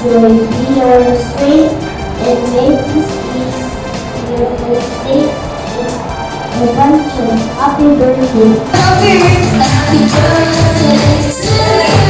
may be your strength, and may this peace your state in adventure. Happy birthday. Happy birthday to you. Happy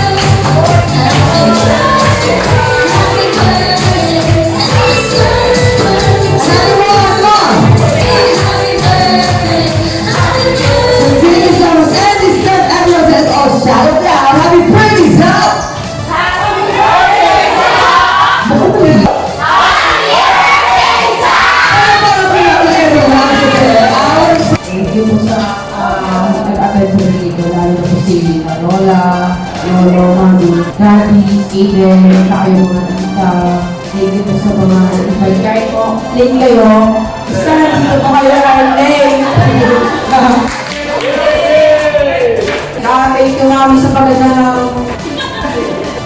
Lolo, Mami, Gabi, Aiden, saka yung mga tita. Thank you po sa mga invite. Kahit po, late kayo. Basta dito po kayo late. Thank you mami sa paganda ng...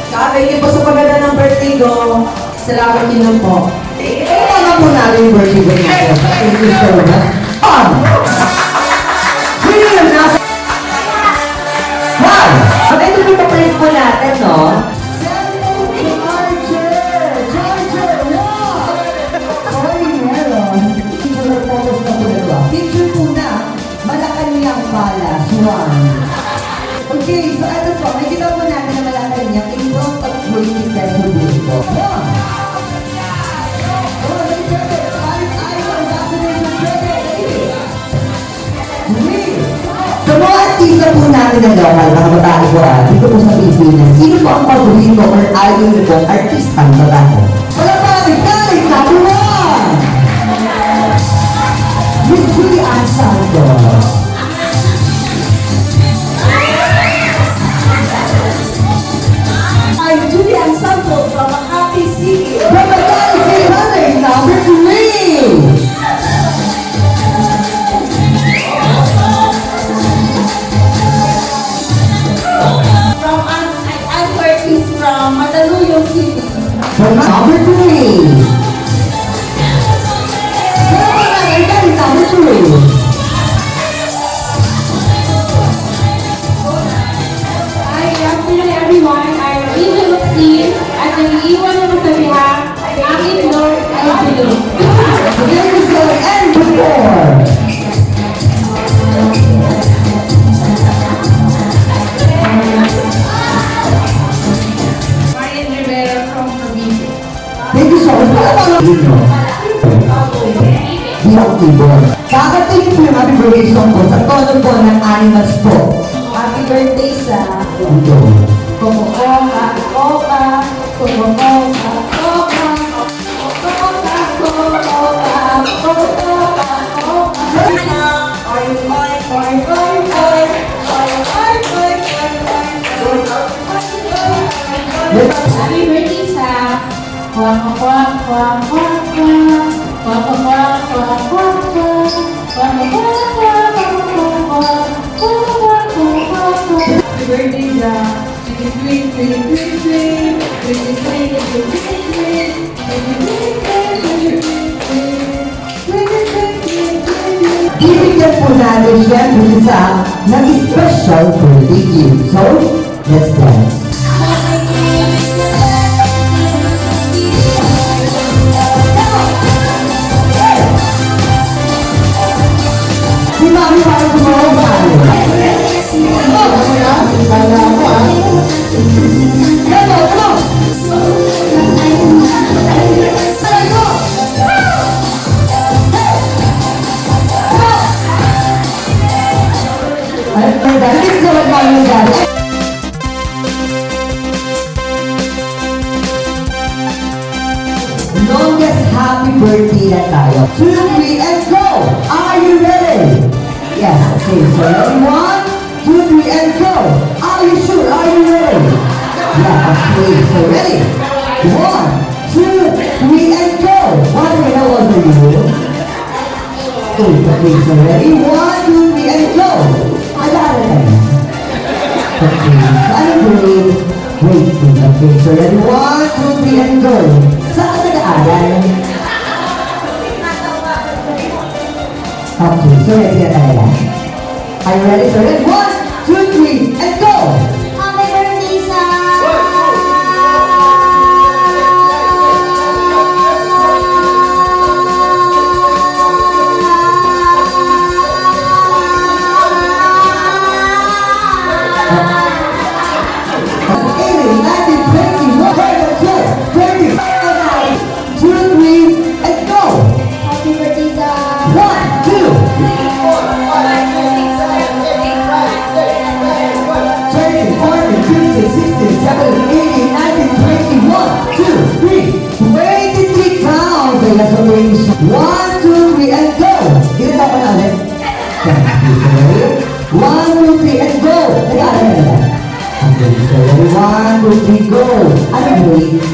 Thank you po sa paganda ng birthday ko. Salamat din lang po. Ito na po natin yung birthday ko natin. Thank you so much. At ito yung papalit po natin, no? Picture po na, Malacanang Palace, one. Okay, so ano po, may kita po natin na Malacanang in front of 20 peso dito. So mga artista po natin ng local, mga babae ko dito po sa Philippines, sino po ang paborito or idol niyo po artistang babae? Wala pa natin, guys! Number one! Miss Julie Ann Santos. I'm Julie Ann Santos from Makati City. From Makati City, honey, number three! From Mandaluyong City. From number three. Number three. Hi, good afternoon everyone. I'm Angel Lucille at nag-iwan naman sa biha ang aking Lord ay Julie. There is no end before. Thank you so much. Bilang ibon. Kakatingin po yung happy birthday song po sa tono po ng animals po. Happy birthday sa Ito. Kokoka, Koka, Kokoka, Koka, Kokoka, Kokoka, Kokoka, Koka. Oy, oy, oy, oy, oy. Oy, oy, oy, oy, oy. Happy birthday sa Kwak kwak kwak kwak kwak kwak kwak kwak kwak kwak kwak kwak kwak. Happy birthday sa Twin, Twin, Twin, Twin, Twin, Twin, Twin, Twin, Twin, Ibigyan po natin siyempre sa nag-special birthday gift. So, let's dance. Si Mami parang tumawag sa akin. Longest happy birthday na tayo. 2, 3, and go! Are you ready? Yes, okay, so ready? 1, 2, 3, and go! Are you sure? Are you ready? Yeah, okay, so ready? 1, 2, 3, and go! What the hell was you? Okay, so ready? 1, 2, 3, and go! Alak. Okay, so ano grade? Grade 2. Okay, so ready? 1, 2, 3, and go! Saan ka nag-aaral? Okay, so ready ka talaga? Are you ready? So ready? 1, 2, 3, and go! Happy birthday sa... 1, 2, 3, go! Ano wait?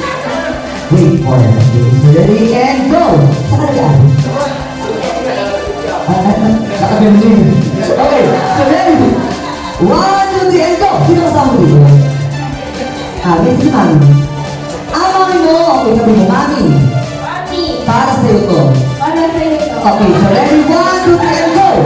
Wait for it. Okay, so ready and go! Saan ka? Saka ganun. Okay, so ready? 1, 2, 3, and go! Sino kasama mo dito? May si Mami. Mami mo! Okay, sabi mo, Mami. Mami. Para sa'yo to. Para sa iyo to. Okay, so ready? 1, 2, 3, and go!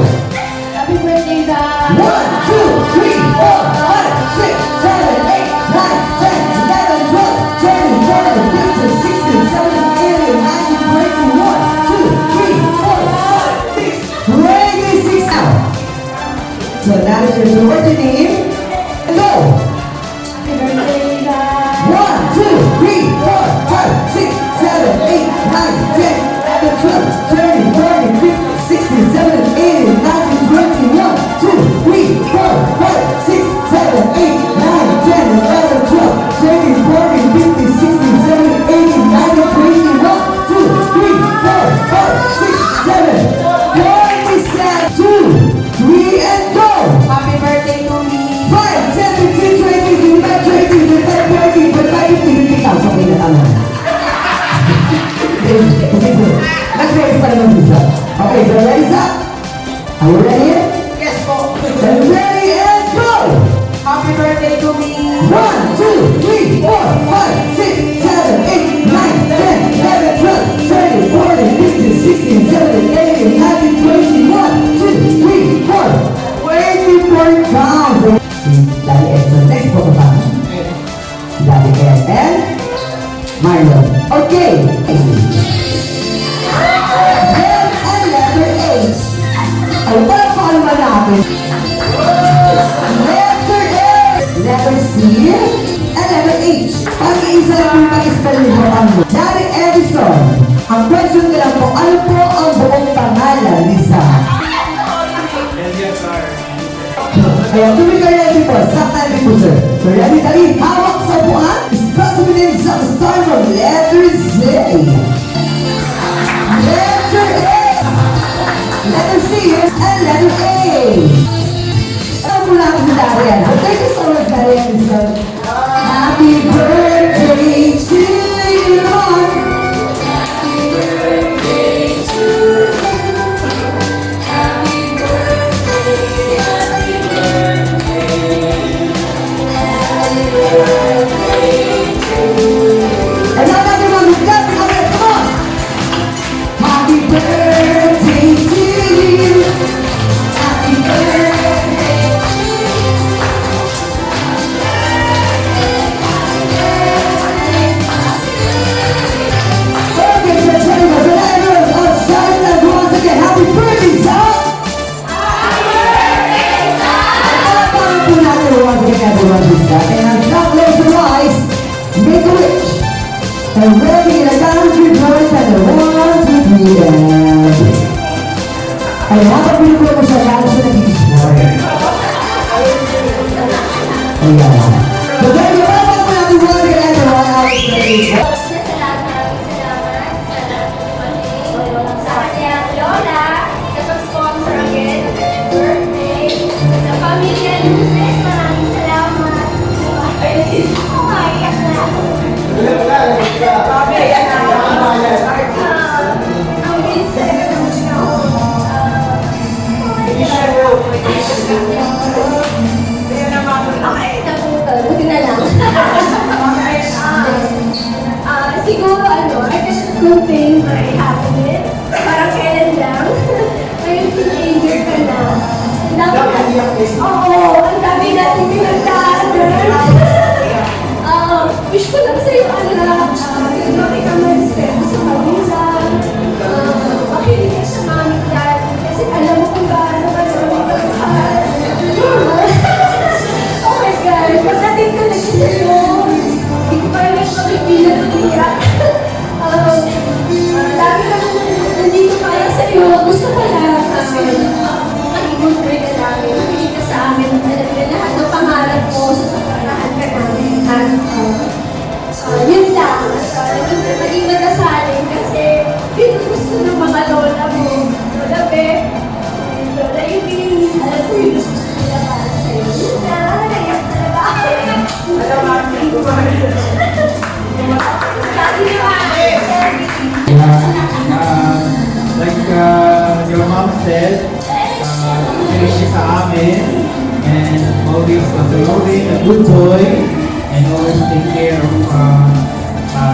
Happy birthday sa... 1, 2, 3, 4, 5, 6, 7, 8, 9, 10, 11, 12, 13, 14, 15, 16, 17, 18, 19, 20, 21, 2, 3, 4, 5, 6, 26 now. So that is your what's your name? And go! Happy birthday sa... 1, 2, 3, 4, 5, 6, 7, 8, 9, 10, 11, 12, 13, 14, 15, 16, 17, 18, 19, 20, 21, 2, 3, 4, 5, 6, 7, 8, 9, 10, 11, 12, 13, 14, 15, 16, 17, 18, 19, 21, 2, 3, 4, 5, 6, 7, 27, 2, 3, and go! Happy birthday to me. 5, 10, 15, 20, 25, 20, 25, 30, 45, 50, 50, 50, okay na tama. Nag-ready pa naman isa. Okay, so ready sa? Are you ready? Yes po. And ready and go! Happy birthday to me. 1, 2, 3, 4, 5, 6, 7, 8, 9, 10, 11, 12, 13, 14, 15, 16, 17, 18, 19, 21, 2, 3, 4, 24 pounds. Daddy Ed. So next po ka pa. Daddy Ed and Marlon. Okay. Then and letter H. Ay, paano ba natin? Letter A, letter C, and letter H. Pag-iisa lang po pag-spell mo ang Daddy Edison. Ang question ko lang po, ano po ang buong pangalan ni Sam? Kaya tuloy kayo natin po, sakta natin po sir. So ready, dali, hawak sa buwan. Start to begin sa start from letter Z. Letter A, letter C, and letter A. Alam mo natin si Darian. So thank you so much, Darian. Happy birthday to you. Happy birthday to you. Happy birthday, happy birthday. Happy birthday to you. And now natin mag-vlog. Okay, come on. Happy birthday to you. Happy birthday to you. Okay, so everyone, so everyone, shout it out once again. Happy birthday, Sam! Paano po natin once again, everyone, this time? And now close your eyes, make a wish. And ready in a count of 3 birds and a 1, 2, 3, and... Ay, habang pinupulo mo siya, lalo siya nag-i-destroy. Ayan. So there you go, welcome po natin once again, everyone. Happy birthday. Salamat sa lahat ng dumating. Sa kanyang lola, sa pag-sponsor again ng kanyang birthday. Sa pamilya ni Sis, maraming salamat. Umayak na. Ang bilis talaga ng okay, naputol. Buti na lang. Siguro I guess good thing my happiness. Parang kailan lang. Ngayon teenager ka na. Ang dami natin pinagdaanan. Wish ko lang sa'yo, anak. Lumaki ka mag-spend sa kanila. Makinig ka sa mami dad. Kasi alam mo kung gaano ka naman magmahal. Oh my God. Pagdating ko lang sa'yo, hindi ko pa rin makipilan ng iyak. Lagi ka nandito para sa'yo. Gusto ko lang. Mag-ibon ka rin ka namin. Makinig ka sa amin. Alam ka lahat ng pangarap mo sa pagkakahan ka namin. Yun lang. Maging nagasalin kasi gusto ng mga lola mo. Lola Beth, Lola Yvie, alam ko yung gusto nila para sa'yo. Yun lang. Naiyak talaga ako. Your mom said, finish sa amin, and always controlling a good boy, and always take care of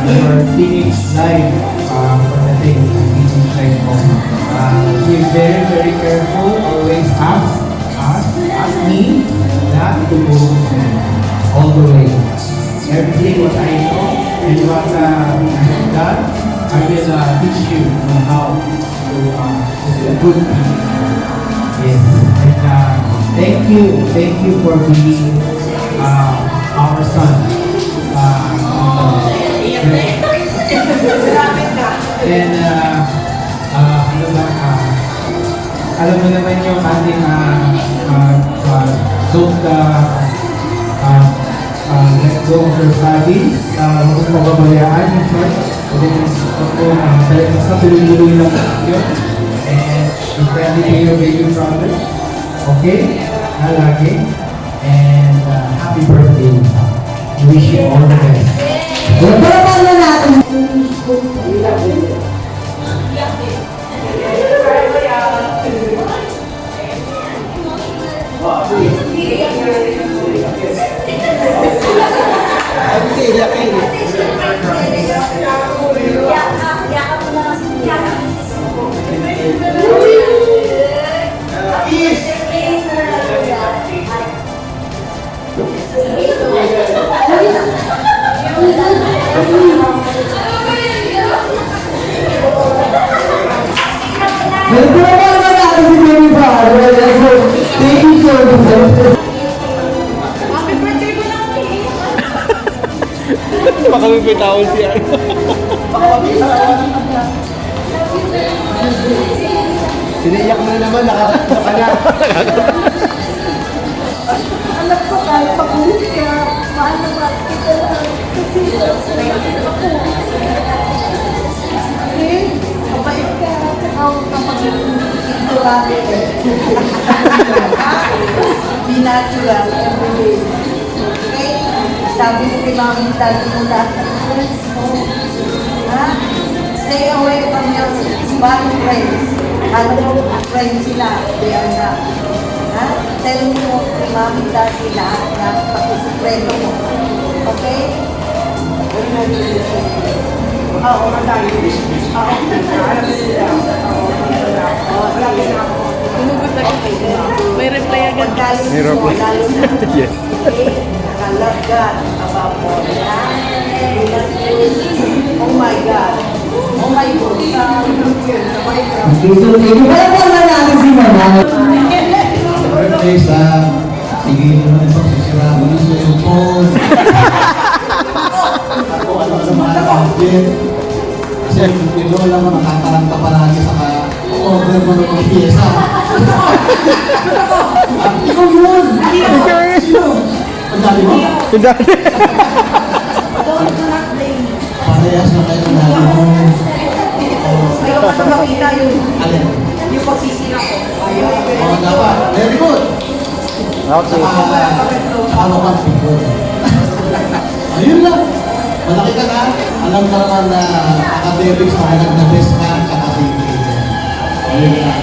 your teenage life for the teenage life mo. Be very, very careful. Always ask me not to go all the way. Everything what I know and what I have done, I will teach you on how to be a good people. Yes. And thank you for being our son. And alam mo naman yung ating don't let go of your studies. Huwag mo pababayaan yung short. Talagang sa tuloy-tuloy lang yun. And be friendly to your baby brother. Okay? Lagi. And happy birthday. Wish you all the best. Palapan na natin. Palapan na natin si baby brother. Thank you so much. Baka may tawon siya. Siniyak mo na naman, nakakita ka na. Alam ko kahit pag-uwi ka, mahal na mahal kita lang. Kasi ako. Okay? Mabait ka. Ako kapag natural. Be natural every day. Okay? Sabi ko kay mami, sabi mo lahat ng friends mo. Ha? Stay away from your bad friends. Alam mo, friends sila, they are not. Ha? Tell mo kay mami dati lahat na pag-friend mo. Okay? Oo, madali. Oo, alam mo sila. Oo, lagi na ako. Tumugot na kita. May reply agad. May reply. Yes. I love God above all. Oh my God. Oh my God. Palapan na natin si Mama. Birthday sa sige naman ito, sisira mo na sa iyong phone. Ako ano mga kapatid. Kasi yung lola mo nakakaranta palagi sa order mo ng pyesa. Ikaw yun! Sino? Ang dali mo? Ang dali. Parehas na kayo ng dali mo. Ayaw ka na makita yun. Alin? Yung pagsisira ko. Ayaw. Oo, dapat. Very good. Okay. Saka ka people. Ayun lang. Malaki ka na. Alam ka naman na academics na nag-best ka at saka thinking. Ayun lang.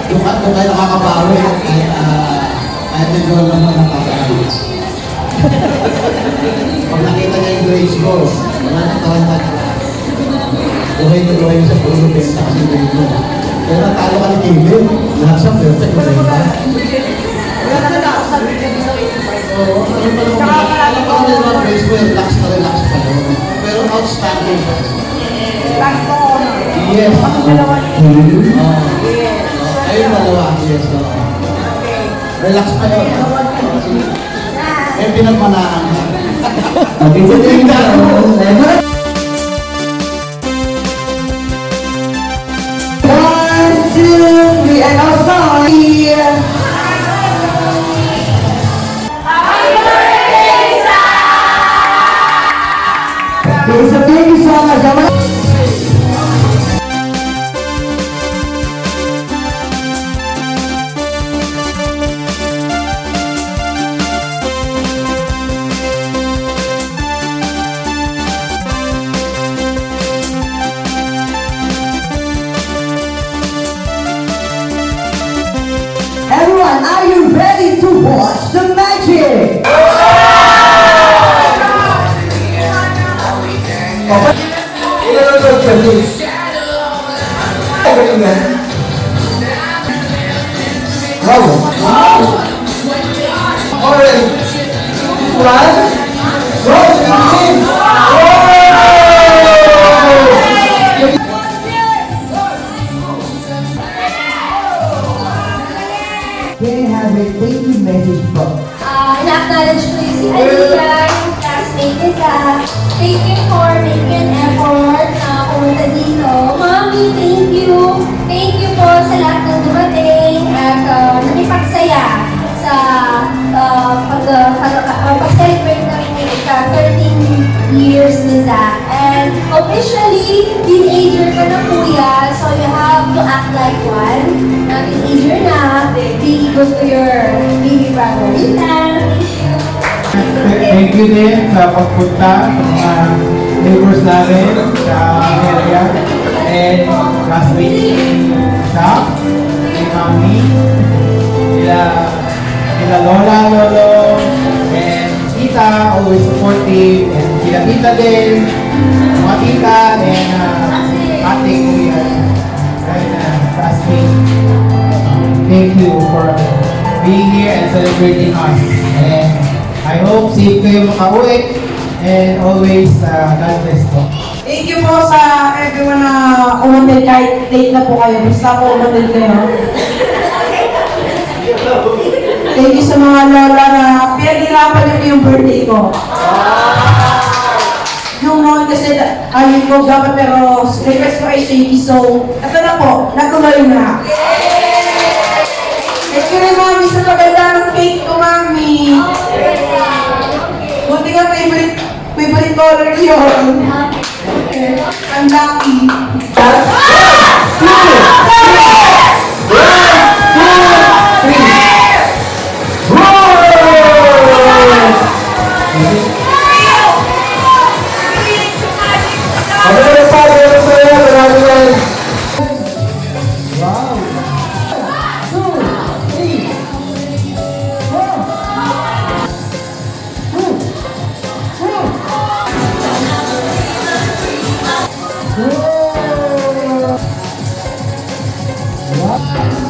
Doon kayo nakakabawi kahit yung girl naman nakakabawi. Pag nakita niya yung grades ko, wala nang taranta niya. Luhay sa puro benta kasi grade mo. Pero natalo ka ni Kevin, lahat siya perfect ko benta. Wala na ako sabi ka dito. Oo, alam ko yung mga grades mo, relax pa yun. Pero outstanding. Lagi ko honor. Yes. Ako dalawa ni Yes. Ayun dalawa, yes. Relax pa yun. Eh, pinagmanaan ka. Okay, so thank you. One, two, three, and also okay, so thank you so much. ready to watch the magic? Can I have a thank you message from Na-acknowledge ko yung si Aliyah, yung classmate ni Zach. Thank you for making an effort na pumunta dito. Mami, thank you. Thank you po sa lahat ng dumating at nakipagsaya sa pag-celebrate namin ng 13 years ni Zach. And officially, teenager ka na kuya, so you have to act like one. Teenager na, be good to your baby brother. Yun lang. Thank you din sa pagpunta sa mga neighbors namin sa area and classmates ni Shaq, ni Mami, nila Lola, Lolo, and Tita, always supportive, and sila Tita din, mga Tita, and ate ko yan, and classmate. Thank you for being here and celebrating us. And I hope safe kayo makauwi and always God bless po. Thank you po sa everyone na umattend kahit late na po kayo. Basta po umattend kayo. Thank you sa mga lola na pinaghirapan niyo yung birthday ko. Yung noon kasi ayun ko dapat pero request ko ay Shakeys. So, ito na po. Natuloy na. Thank you rin mami sa paganda ng cake ko mami. Buti nga favorite color yun. I'm lucky. Wow.